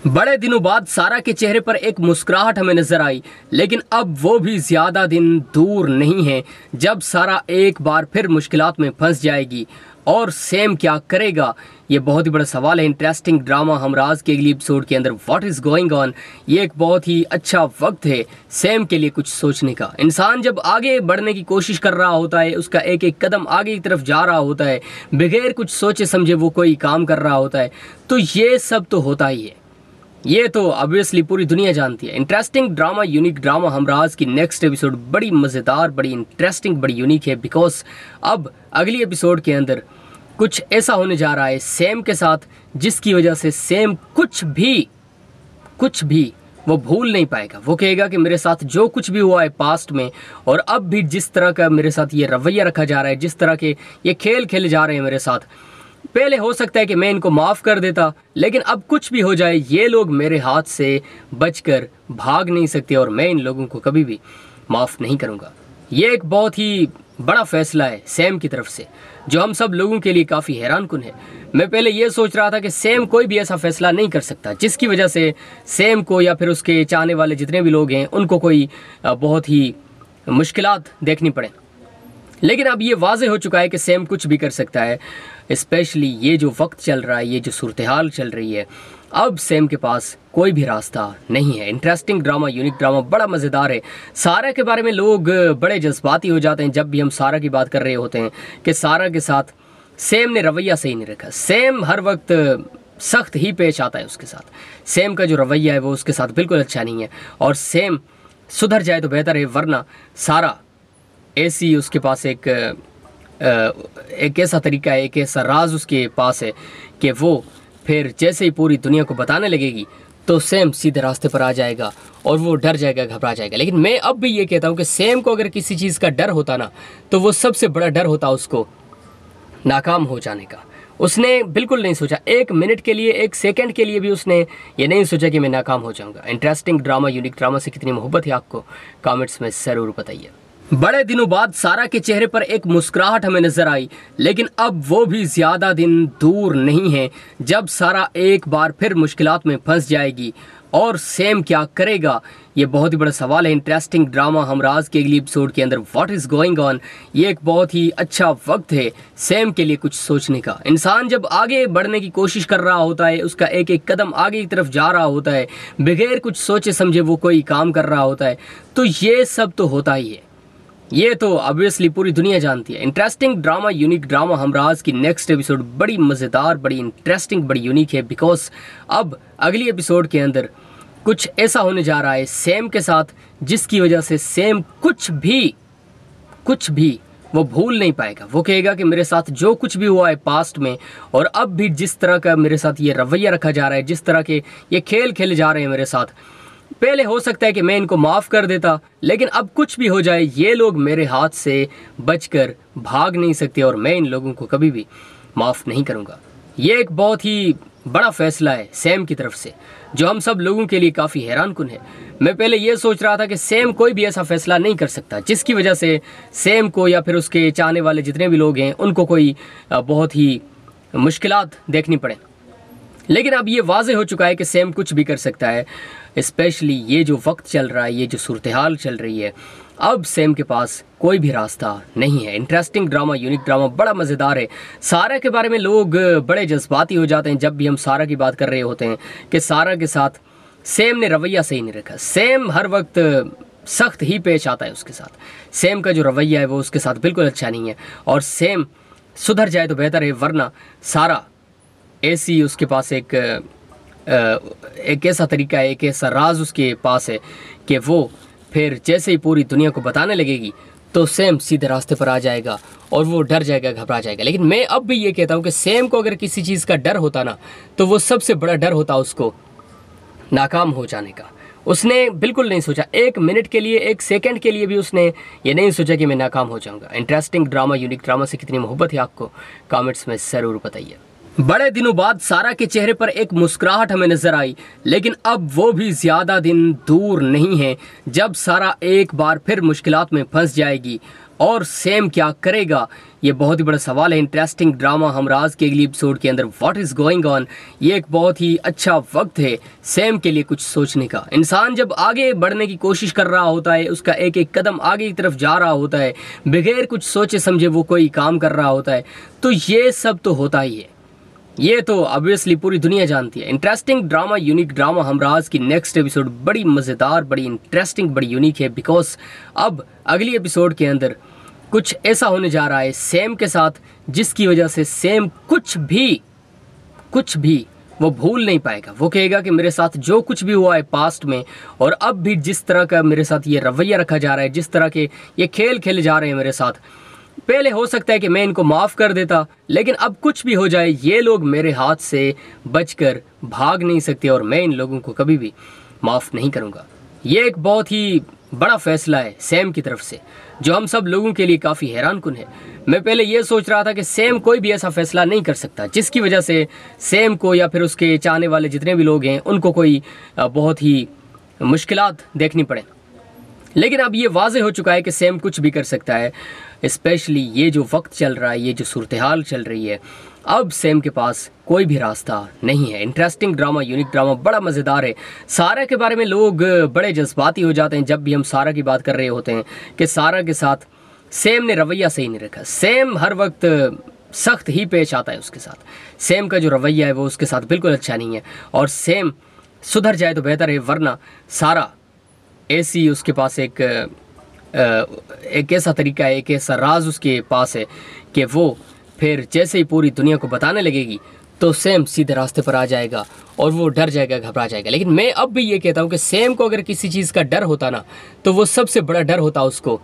बड़े दिनों बाद सारा के चेहरे पर एक मुस्कुराहट हमें नजर आई, लेकिन अब वो भी ज्यादा दिन दूर नहीं है जब सारा एक बार फिर मुश्किलात में फंस जाएगी। और सैम क्या करेगा, ये बहुत ही बड़ा सवाल है। इंटरेस्टिंग ड्रामा हमराज के अगली एपिसोड के अंदर व्हाट इज गोइंग ऑन, ये एक बहुत ही अच्छा वक्त है सैम के लिए कुछ सोचने का। इंसान जब आगे बढ़ने की कोशिश कर रहा होता है, उसका एक एक कदम आगे की तरफ जा रहा होता है, बगैर कुछ सोचे समझे वो कोई काम कर रहा होता है, तो ये सब तो होता ही है। ये तो ऑब्वियसली पूरी दुनिया जानती है। Interesting drama, unique drama Humraaz की नेक्स्ट एपिसोड बड़ी मज़ेदार, बड़ी इंटरेस्टिंग, बड़ी यूनिक है। बिकॉज अब अगली एपिसोड के अंदर कुछ ऐसा होने जा रहा है सैम के साथ, जिसकी वजह से सैम कुछ भी वो भूल नहीं पाएगा। वो कहेगा कि मेरे साथ जो कुछ भी हुआ है पास्ट में, और अब भी जिस तरह का मेरे साथ ये रवैया रखा जा रहा है, जिस तरह के ये खेल खेले जा रहे हैं मेरे साथ, पहले हो सकता है कि मैं इनको माफ़ कर देता, लेकिन अब कुछ भी हो जाए ये लोग मेरे हाथ से बचकर भाग नहीं सकते, और मैं इन लोगों को कभी भी माफ़ नहीं करूँगा। ये एक बहुत ही बड़ा फैसला है सैम की तरफ से, जो हम सब लोगों के लिए काफ़ी हैरानकुन है। मैं पहले ये सोच रहा था कि सैम कोई भी ऐसा फैसला नहीं कर सकता जिसकी वजह से सैम को या फिर उसके चाहने वाले जितने भी लोग हैं उनको कोई बहुत ही मुश्किलात देखनी पड़े, लेकिन अब ये वाज़ेह हो चुका है कि सैम कुछ भी कर सकता है। स्पेशली ये जो वक्त चल रहा है, ये जो सूरत हाल चल रही है, अब सैम के पास कोई भी रास्ता नहीं है। इंटरेस्टिंग ड्रामा, यूनिक ड्रामा, बड़ा मज़ेदार है। सारा के बारे में लोग बड़े जज्बाती हो जाते हैं जब भी हम सारा की बात कर रहे होते हैं कि सारा के साथ सैम ने रवैया सही नहीं रखा। सैम हर वक्त सख्त ही पेश आता है उसके साथ। सैम का जो रवैया है वो उसके साथ बिल्कुल अच्छा नहीं है, और सैम सुधर जाए तो बेहतर है, वरना सारा ऐसी उसके पास एक ऐसा तरीका है, एक ऐसा राज उसके पास है कि वो फिर जैसे ही पूरी दुनिया को बताने लगेगी तो सैम सीधे रास्ते पर आ जाएगा और वो डर जाएगा, घबरा जाएगा। लेकिन मैं अब भी ये कहता हूँ कि सैम को अगर किसी चीज़ का डर होता ना, तो वो सबसे बड़ा डर होता उसको नाकाम हो जाने का। उसने बिल्कुल नहीं सोचा, एक मिनट के लिए, एक सेकंड के लिए भी उसने ये नहीं सोचा कि मैं नाकाम हो जाऊंगा। इंटरेस्टिंग ड्रामा, यूनिक ड्रामा से कितनी मोहब्बत है आपको कमेंट्स में ज़रूर बताइए। बड़े दिनों बाद सारा के चेहरे पर एक मुस्कुराहट हमें नजर आई, लेकिन अब वो भी ज्यादा दिन दूर नहीं है जब सारा एक बार फिर मुश्किलात में फंस जाएगी। और सैम क्या करेगा, ये बहुत ही बड़ा सवाल है। इंटरेस्टिंग ड्रामा हमराज के अगली एपिसोड के अंदर व्हाट इज गोइंग ऑन, ये एक बहुत ही अच्छा वक्त है सैम के लिए कुछ सोचने का। इंसान जब आगे बढ़ने की कोशिश कर रहा होता है, उसका एक एक कदम आगे की तरफ जा रहा होता है, बगैर कुछ सोचे समझे वो कोई काम कर रहा होता है, तो ये सब तो होता ही है। ये तो ऑब्वियसली पूरी दुनिया जानती है। Interesting drama, unique drama Humraaz की नेक्स्ट एपिसोड बड़ी मज़ेदार, बड़ी इंटरेस्टिंग, बड़ी यूनिक है। बिकॉज अब अगली एपिसोड के अंदर कुछ ऐसा होने जा रहा है सैम के साथ, जिसकी वजह से सैम कुछ भी वो भूल नहीं पाएगा। वो कहेगा कि मेरे साथ जो कुछ भी हुआ है पास्ट में, और अब भी जिस तरह का मेरे साथ ये रवैया रखा जा रहा है, जिस तरह के ये खेल खेले जा रहे हैं मेरे साथ, पहले हो सकता है कि मैं इनको माफ़ कर देता, लेकिन अब कुछ भी हो जाए ये लोग मेरे हाथ से बचकर भाग नहीं सकते, और मैं इन लोगों को कभी भी माफ़ नहीं करूँगा। ये एक बहुत ही बड़ा फैसला है सैम की तरफ से, जो हम सब लोगों के लिए काफ़ी हैरानकुन है। मैं पहले ये सोच रहा था कि सैम कोई भी ऐसा फैसला नहीं कर सकता जिसकी वजह से सैम को या फिर उसके चाहने वाले जितने भी लोग हैं उनको कोई बहुत ही मुश्किलात देखनी पड़े, लेकिन अब ये वाज़ेह हो चुका है कि सैम कुछ भी कर सकता है। स्पेशली ये जो वक्त चल रहा है, ये जो सूरत हाल चल रही है, अब सैम के पास कोई भी रास्ता नहीं है। इंटरेस्टिंग ड्रामा, यूनिक ड्रामा, बड़ा मज़ेदार है। सारा के बारे में लोग बड़े जज्बाती हो जाते हैं जब भी हम सारा की बात कर रहे होते हैं कि सारा के साथ सैम ने रवैया सही नहीं रखा। सैम हर वक्त सख्त ही पेश आता है उसके साथ। सैम का जो रवैया है वो उसके साथ बिल्कुल अच्छा नहीं है, और सैम सुधर जाए तो बेहतर है, वरना सारा ऐसी उसके पास एक ऐसा तरीका है, एक ऐसा राज उसके पास है कि वो फिर जैसे ही पूरी दुनिया को बताने लगेगी तो सैम सीधे रास्ते पर आ जाएगा और वो डर जाएगा, घबरा जाएगा। लेकिन मैं अब भी ये कहता हूँ कि सैम को अगर किसी चीज़ का डर होता ना, तो वो सबसे बड़ा डर होता उसको नाकाम हो जाने का। उसने बिल्कुल नहीं सोचा, एक मिनट के लिए, एक सेकंड के लिए भी उसने ये नहीं सोचा कि मैं नाकाम हो जाऊंगा। इंटरेस्टिंग ड्रामा, यूनिक ड्रामा से कितनी मोहब्बत है आपको कमेंट्स में ज़रूर बताइए। बड़े दिनों बाद सारा के चेहरे पर एक मुस्कुराहट हमें नजर आई, लेकिन अब वो भी ज्यादा दिन दूर नहीं है जब सारा एक बार फिर मुश्किलात में फंस जाएगी। और सैम क्या करेगा, ये बहुत ही बड़ा सवाल है। इंटरेस्टिंग ड्रामा हमराज के अगली एपिसोड के अंदर व्हाट इज़ गोइंग ऑन। ये एक बहुत ही अच्छा वक्त है सैम के लिए कुछ सोचने का। इंसान जब आगे बढ़ने की कोशिश कर रहा होता है, उसका एक एक कदम आगे की तरफ जा रहा होता है, बगैर कुछ सोचे समझे वो कोई काम कर रहा होता है, तो ये सब तो होता ही है। ये तो ऑब्वियसली पूरी दुनिया जानती है। Interesting drama, unique drama Humraaz की नेक्स्ट एपिसोड बड़ी मज़ेदार, बड़ी इंटरेस्टिंग, बड़ी यूनिक है। बिकॉज अब अगली एपिसोड के अंदर कुछ ऐसा होने जा रहा है सैम के साथ, जिसकी वजह से सैम कुछ भी वो भूल नहीं पाएगा। वो कहेगा कि मेरे साथ जो कुछ भी हुआ है पास्ट में, और अब भी जिस तरह का मेरे साथ ये रवैया रखा जा रहा है, जिस तरह के ये खेल खेले जा रहे हैं मेरे साथ, पहले हो सकता है कि मैं इनको माफ़ कर देता, लेकिन अब कुछ भी हो जाए ये लोग मेरे हाथ से बचकर भाग नहीं सकते और मैं इन लोगों को कभी भी माफ़ नहीं करूँगा। ये एक बहुत ही बड़ा फैसला है सैम की तरफ से, जो हम सब लोगों के लिए काफ़ी हैरानकुन है। मैं पहले ये सोच रहा था कि सैम कोई भी ऐसा फैसला नहीं कर सकता जिसकी वजह से सैम को या फिर उसके चाहने वाले जितने भी लोग हैं उनको कोई बहुत ही मुश्किलात देखनी पड़े, लेकिन अब ये वाज़े हो चुका है कि सैम कुछ भी कर सकता है। स्पेशली ये जो वक्त चल रहा है, ये जो सूरत हाल चल रही है, अब सैम के पास कोई भी रास्ता नहीं है। इंटरेस्टिंग ड्रामा, यूनिक ड्रामा, बड़ा मज़ेदार है। सारा के बारे में लोग बड़े जज्बाती हो जाते हैं जब भी हम सारा की बात कर रहे होते हैं कि सारा के साथ सैम ने रवैया सही नहीं रखा। सैम हर वक्त सख्त ही पेश आता है उसके साथ। सैम का जो रवैया है वो उसके साथ बिल्कुल अच्छा नहीं है, और सैम सुधर जाए तो बेहतर है, वरना सारा ऐसी उसके पास एक ऐसा तरीका है, एक ऐसा राज उसके पास है कि वो फिर जैसे ही पूरी दुनिया को बताने लगेगी तो सैम सीधे रास्ते पर आ जाएगा और वो डर जाएगा, घबरा जाएगा। लेकिन मैं अब भी ये कहता हूँ कि सैम को अगर किसी चीज़ का डर होता ना, तो वो सबसे बड़ा डर होता उसको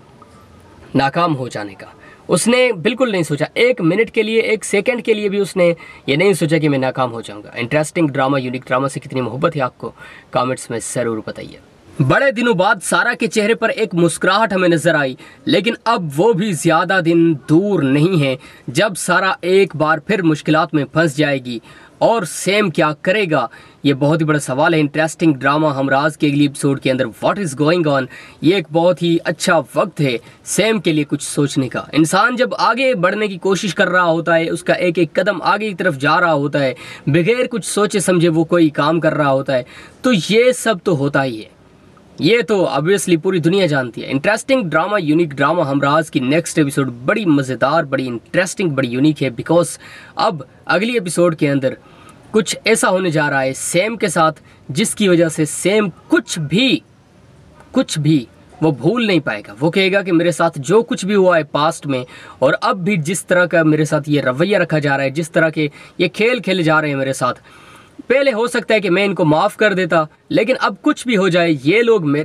नाकाम हो जाने का। उसने बिल्कुल नहीं सोचा, एक मिनट के लिए, एक सेकंड के लिए भी उसने ये नहीं सोचा कि मैं नाकाम हो जाऊंगा। इंटरेस्टिंग ड्रामा, यूनिक ड्रामा से कितनी मोहब्बत है आपको कमेंट्स में ज़रूर बताइए। बड़े दिनों बाद सारा के चेहरे पर एक मुस्कुराहट हमें नजर आई, लेकिन अब वो भी ज़्यादा दिन दूर नहीं है जब सारा एक बार फिर मुश्किलात में फंस जाएगी। और सैम क्या करेगा, ये बहुत ही बड़ा सवाल है। इंटरेस्टिंग ड्रामा हमराज के अगली एपिसोड के अंदर व्हाट इज़ गोइंग ऑन। ये एक बहुत ही अच्छा वक्त है सैम के लिए कुछ सोचने का। इंसान जब आगे बढ़ने की कोशिश कर रहा होता है, उसका एक एक कदम आगे की तरफ जा रहा होता है, बगैर कुछ सोचे समझे वो कोई काम कर रहा होता है, तो ये सब तो होता ही है। ये तो ऑब्वियसली पूरी दुनिया जानती है। Interesting drama, unique drama Humraaz की नेक्स्ट एपिसोड बड़ी मज़ेदार, बड़ी इंटरेस्टिंग, बड़ी यूनिक है। बिकॉज अब अगली एपिसोड के अंदर कुछ ऐसा होने जा रहा है सैम के साथ, जिसकी वजह से सैम कुछ भी वो भूल नहीं पाएगा। वो कहेगा कि मेरे साथ जो कुछ भी हुआ है पास्ट में, और अब भी जिस तरह का मेरे साथ ये रवैया रखा जा रहा है, जिस तरह के ये खेल खेले जा रहे हैं मेरे साथ, पहले हो सकता है कि मैं इनको माफ़ कर देता, लेकिन अब कुछ भी हो जाए ये लोग मेरे